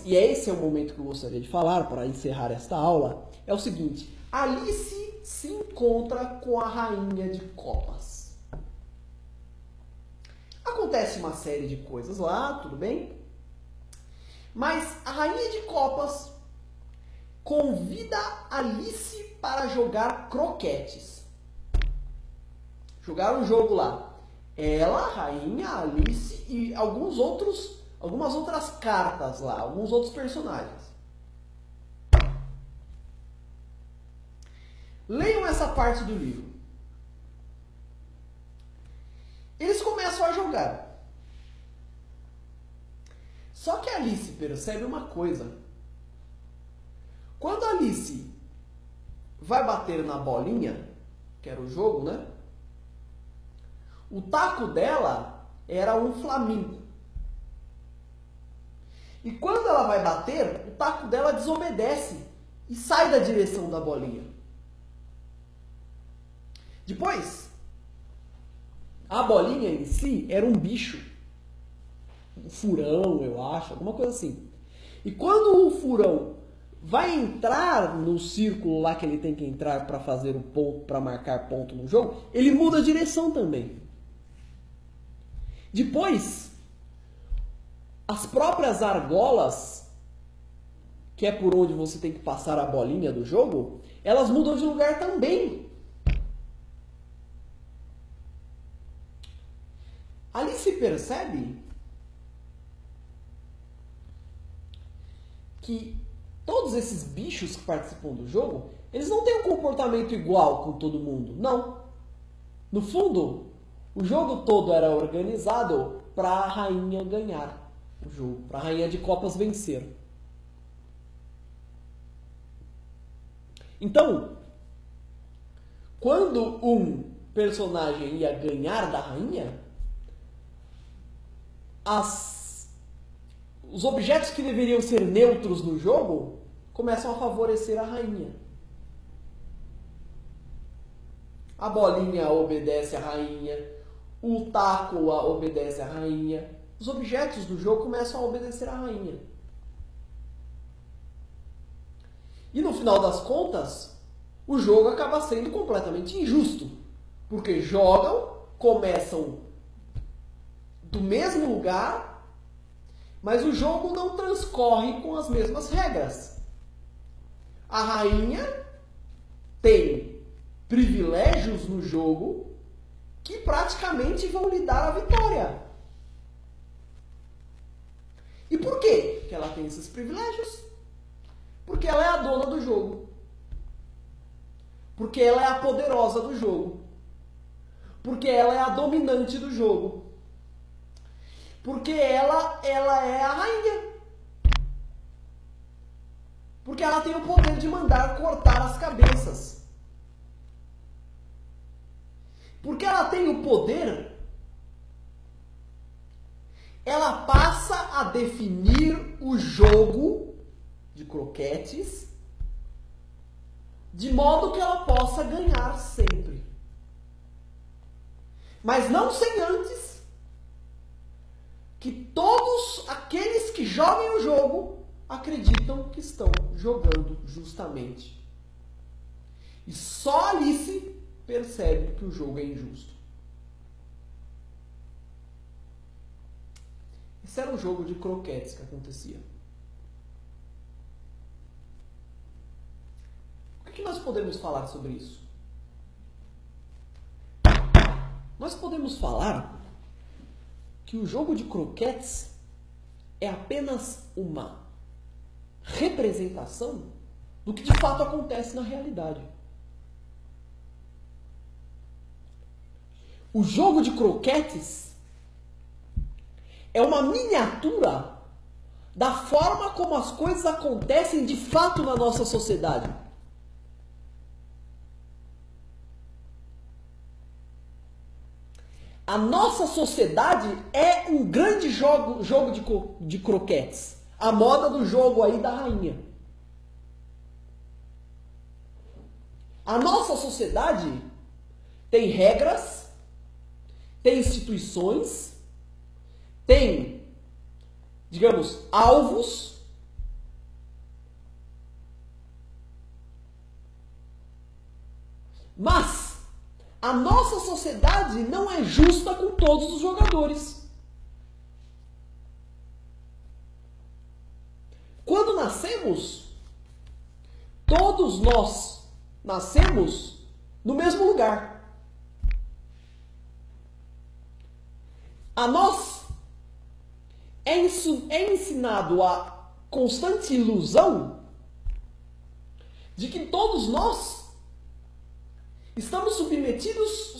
E esse é o momento que eu gostaria de falar para encerrar esta aula, é o seguinte: Alice se encontra com a Rainha de Copas. Acontece uma série de coisas lá, tudo bem? Mas a Rainha de Copas convida Alice para jogar croquetes. Jogar um jogo lá. Ela, a Rainha, a Alice e algumas outras cartas lá, alguns outros personagens. Leiam essa parte do livro. Eles começam a jogar. Só que a Alice percebe uma coisa. Quando a Alice vai bater na bolinha, que era o jogo, né? O taco dela era um flamingo. E quando ela vai bater, o taco dela desobedece e sai da direção da bolinha. Depois, a bolinha em si era um bicho. Um furão, eu acho, alguma coisa assim. E quando o furão vai entrar no círculo lá que ele tem que entrar para fazer o ponto, para marcar ponto no jogo, ele muda a direção também. Depois, as próprias argolas, que é por onde você tem que passar a bolinha do jogo, elas mudam de lugar também. Alice percebe que todos esses bichos que participam do jogo, eles não têm um comportamento igual com todo mundo. Não. No fundo, o jogo todo era organizado para a rainha ganhar o jogo, para a Rainha de Copas vencer. Então, quando um personagem ia ganhar da rainha, os objetos que deveriam ser neutros no jogo começam a favorecer a rainha. A bolinha obedece à rainha, o taco obedece à rainha. Os objetos do jogo começam a obedecer à rainha. E no final das contas, o jogo acaba sendo completamente injusto. Porque jogam, começam do mesmo lugar, mas o jogo não transcorre com as mesmas regras. A rainha tem privilégios no jogo que praticamente vão lhe dar a vitória. E por quê que ela tem esses privilégios? Porque ela é a dona do jogo. Porque ela é a poderosa do jogo. Porque ela é a dominante do jogo. Porque ela é a rainha. Porque ela tem o poder de mandar cortar as cabeças. Porque ela tem o poder, ela passa a definir o jogo de croquetes de modo que ela possa ganhar sempre. Mas não sem antes que todos aqueles que joguem o jogo acreditam que estão jogando justamente. E só Alice percebe que o jogo é injusto. Esse era um jogo de croquetes que acontecia. O que nós podemos falar sobre isso? Nós podemos falar que o jogo de croquetes é apenas uma representação do que de fato acontece na realidade. O jogo de croquetes é uma miniatura da forma como as coisas acontecem de fato na nossa sociedade. A nossa sociedade é um grande jogo de croquetes. A moda do jogo aí da rainha. A nossa sociedade tem regras, tem instituições, tem, digamos, alvos Mas a nossa sociedade não é justa com todos os jogadores. Quando nascemos, todos nós nascemos no mesmo lugar. A nós é ensinado a constante ilusão de que todos nós estamos submetidos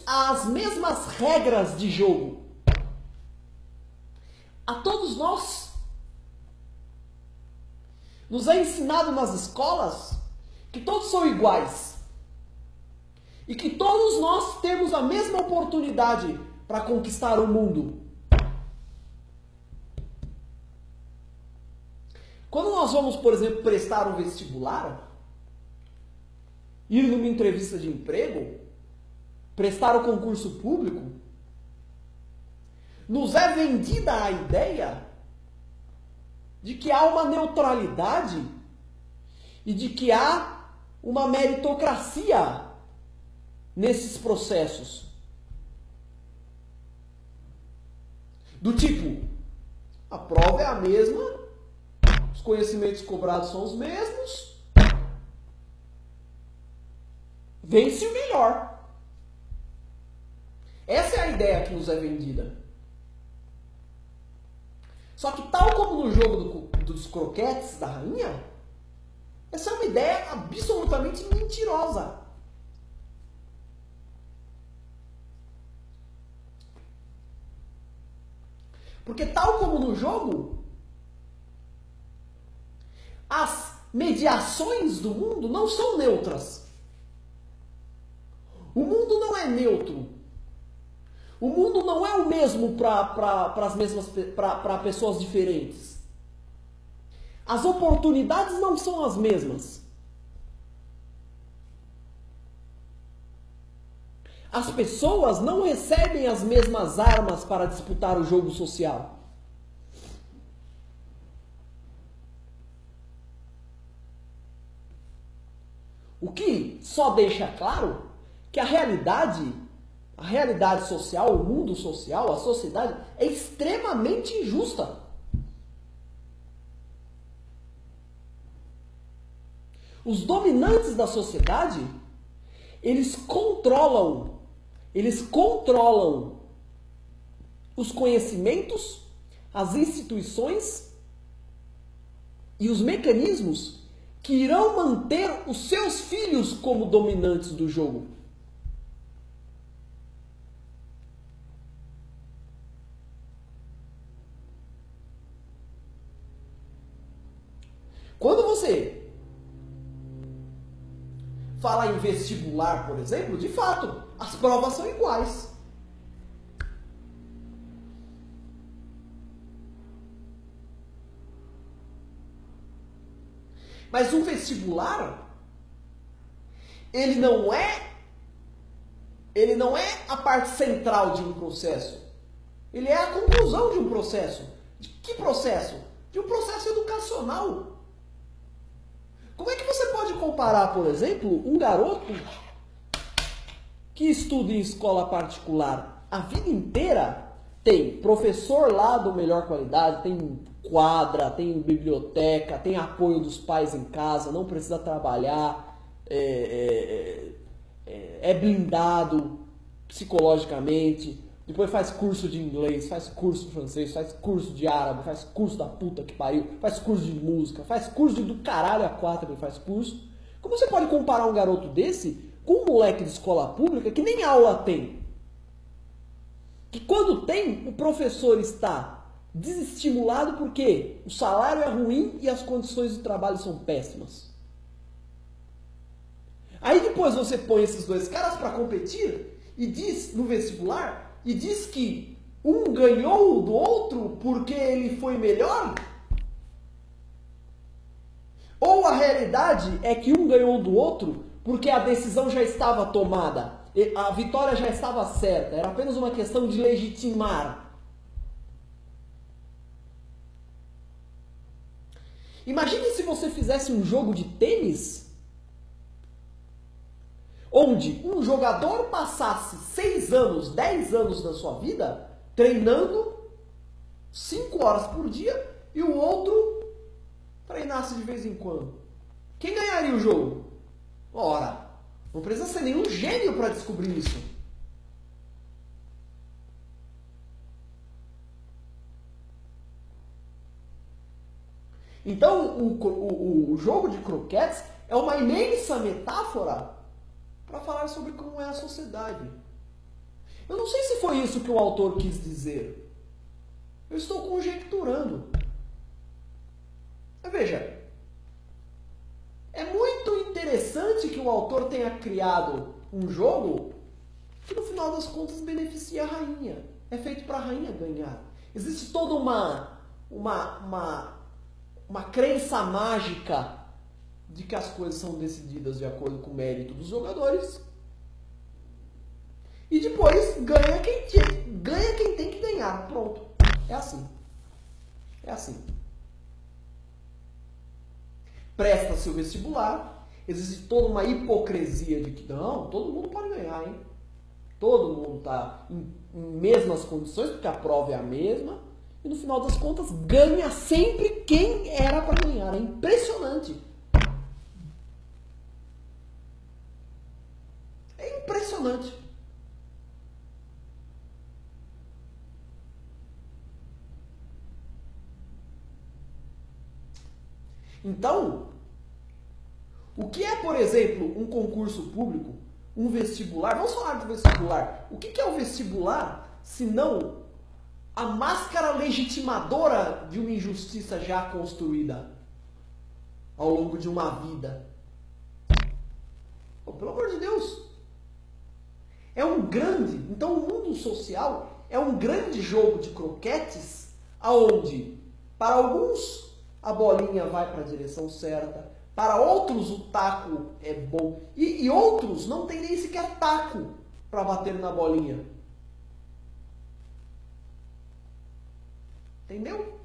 às mesmas regras de jogo. A todos nós nos é ensinado nas escolas que todos são iguais e que todos nós temos a mesma oportunidade para conquistar o mundo. Quando nós vamos, por exemplo, prestar um vestibular, ir numa entrevista de emprego, prestar o concurso público, nos é vendida a ideia de que há uma neutralidade e de que há uma meritocracia nesses processos. Do tipo, a prova é a mesma, os conhecimentos cobrados são os mesmos, vence o melhor. Essa é a ideia que nos é vendida. Só que tal como no jogo dos croquetes da rainha, essa é uma ideia absolutamente mentirosa. Porque tal como no jogo, as mediações do mundo não são neutras. O mundo não é neutro. O mundo não é o mesmo para pessoas diferentes. As oportunidades não são as mesmas. As pessoas não recebem as mesmas armas para disputar o jogo social. O que só deixa claro que a realidade social, o mundo social, a sociedade é extremamente injusta. Os dominantes da sociedade, eles controlam os conhecimentos, as instituições e os mecanismos que irão manter os seus filhos como dominantes do jogo. Quando você fala em vestibular, por exemplo, de fato, as provas são iguais. Mas um vestibular, ele não é a parte central de um processo. Ele é a conclusão de um processo. De que processo? De um processo educacional. Como é que você pode comparar, por exemplo, um garoto que estuda em escola particular a vida inteira, tem professor lá do melhor qualidade, tem quadra, tem biblioteca, tem apoio dos pais em casa, não precisa trabalhar, é blindado psicologicamente, depois faz curso de inglês, faz curso de francês, faz curso de árabe, faz curso da puta que pariu, faz curso de música, faz curso do caralho a quatro, ele faz curso. Como você pode comparar um garoto desse com um moleque de escola pública que nem aula tem? Que quando tem, o professor está desestimulado porque o salário é ruim e as condições de trabalho são péssimas. Aí depois você põe esses dois caras para competir e diz no vestibular, e diz que um ganhou do outro porque ele foi melhor? Ou a realidade é que um ganhou do outro porque a decisão já estava tomada, a vitória já estava certa, era apenas uma questão de legitimar? Imagine se você fizesse um jogo de tênis onde um jogador passasse 6 anos, 10 anos da sua vida treinando 5 horas por dia e o outro treinasse de vez em quando. Quem ganharia o jogo? Ora, não precisa ser nenhum gênio para descobrir isso. Então, o jogo de croquetes é uma imensa metáfora para falar sobre como é a sociedade. Eu não sei se foi isso que o autor quis dizer. Eu estou conjecturando. Mas veja, é muito interessante que o autor tenha criado um jogo que no final das contas beneficia a rainha. É feito para a rainha ganhar. Existe toda uma crença mágica de que as coisas são decididas de acordo com o mérito dos jogadores. E depois ganha quem tem que ganhar. Pronto. É assim. É assim. Presta-se o vestibular. Existe toda uma hipocrisia de que não, todo mundo pode ganhar, hein? Todo mundo está em mesmas condições, porque a prova é a mesma. E no final das contas, ganha sempre quem era para ganhar. É impressionante. É impressionante. Então, o que é, por exemplo, um concurso público, um vestibular? Vamos falar do vestibular. O que é o vestibular, se não a máscara legitimadora de uma injustiça já construída ao longo de uma vida? Oh, pelo amor de Deus! Então o mundo social é um grande jogo de croquetes, aonde para alguns a bolinha vai para a direção certa, para outros o taco é bom e outros não tem nem sequer taco para bater na bolinha. Entendeu?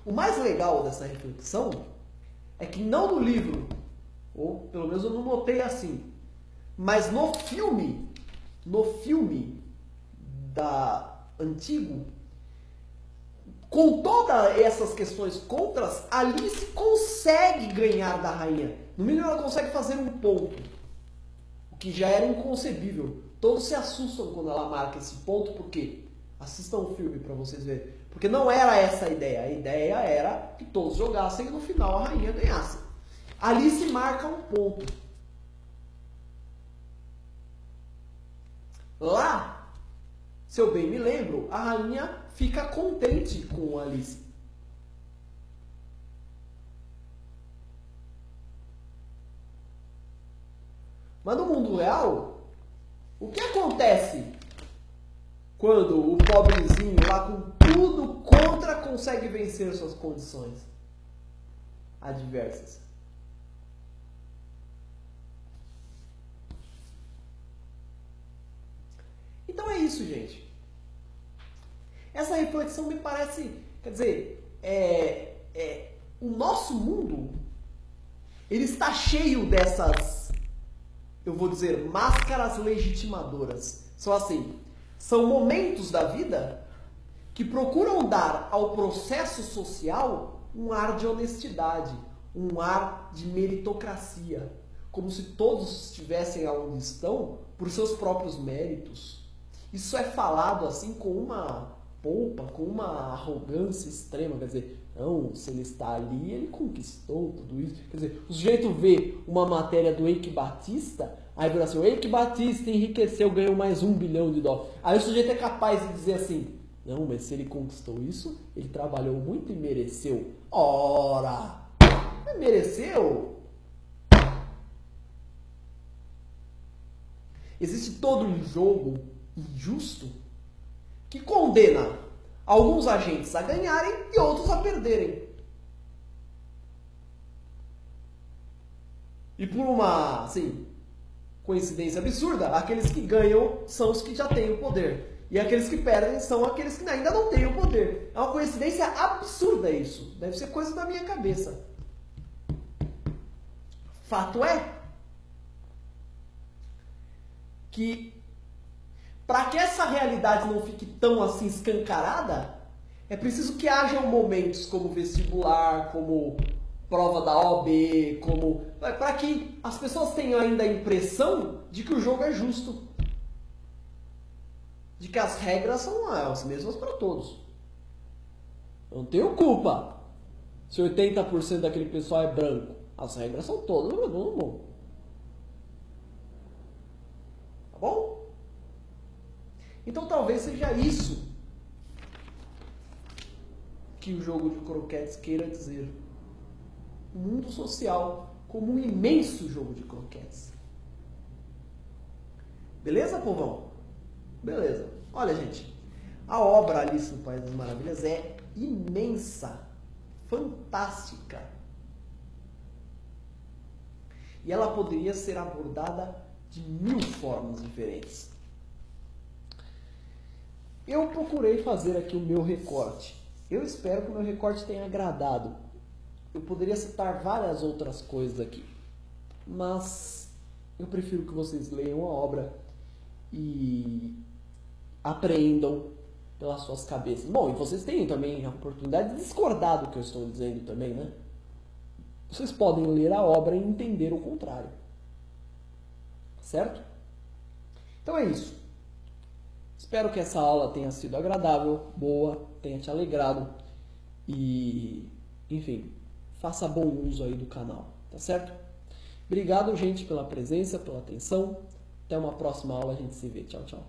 O mais legal dessa reflexão é que não no livro, ou pelo menos eu não notei assim, mas no filme antigo, com todas essas questões contras, Alice consegue ganhar da rainha. No mínimo ela consegue fazer um ponto, o que já era inconcebível. Todos se assustam quando ela marca esse ponto, porque assistam o filme para vocês verem. Porque não era essa a ideia. A ideia era que todos jogassem e no final a rainha ganhasse. Alice marca um ponto. Lá, se eu bem me lembro, a rainha fica contente com Alice. Mas no mundo real, o que acontece quando o pobrezinho lá com tudo contra consegue vencer suas condições adversas? Então é isso, gente. Essa reflexão me parece, quer dizer, o nosso mundo, ele está cheio dessas, eu vou dizer, máscaras legitimadoras. São assim, são momentos da vida que procuram dar ao processo social um ar de honestidade, um ar de meritocracia, como se todos estivessem onde estão por seus próprios méritos. Isso é falado assim com uma polpa, com uma arrogância extrema, quer dizer, não, se ele está ali, ele conquistou tudo isso. Quer dizer, o sujeito vê uma matéria do Eike Batista, aí vira assim, o Eike Batista enriqueceu, ganhou mais $1 bilhão. Aí o sujeito é capaz de dizer assim, não, mas se ele conquistou isso, ele trabalhou muito e mereceu. Ora, mereceu? Existe todo um jogo injusto que condena alguns agentes a ganharem e outros a perderem. E por uma, assim, coincidência absurda, aqueles que ganham são os que já têm o poder. E aqueles que perdem são aqueles que ainda não têm o poder. É uma coincidência absurda isso. Deve ser coisa da minha cabeça. Fato é que para que essa realidade não fique tão assim escancarada, é preciso que hajam momentos como vestibular, como prova da OAB, como para que as pessoas tenham ainda a impressão de que o jogo é justo, de que as regras são as mesmas para todos. Eu não tenho culpa se 80% daquele pessoal é branco. As regras são todas do mesmo mundo. Tá bom? Então talvez seja isso que o jogo de croquetes queira dizer. O mundo social como um imenso jogo de croquetes. Beleza, povão? Beleza. Olha, gente, a obra Alice no País das Maravilhas é imensa, fantástica. E ela poderia ser abordada de 1000 formas diferentes. Eu procurei fazer aqui o meu recorte. Eu espero que o meu recorte tenha agradado. Eu poderia citar várias outras coisas aqui, mas eu prefiro que vocês leiam a obra e apreendam pelas suas cabeças. Bom, e vocês têm também a oportunidade de discordar do que eu estou dizendo também, né? Vocês podem ler a obra e entender o contrário. Certo? Então é isso. Espero que essa aula tenha sido agradável, boa, tenha te alegrado e, enfim, faça bom uso aí do canal, tá certo? Obrigado, gente, pela presença, pela atenção. Até uma próxima aula, a gente se vê. Tchau, tchau.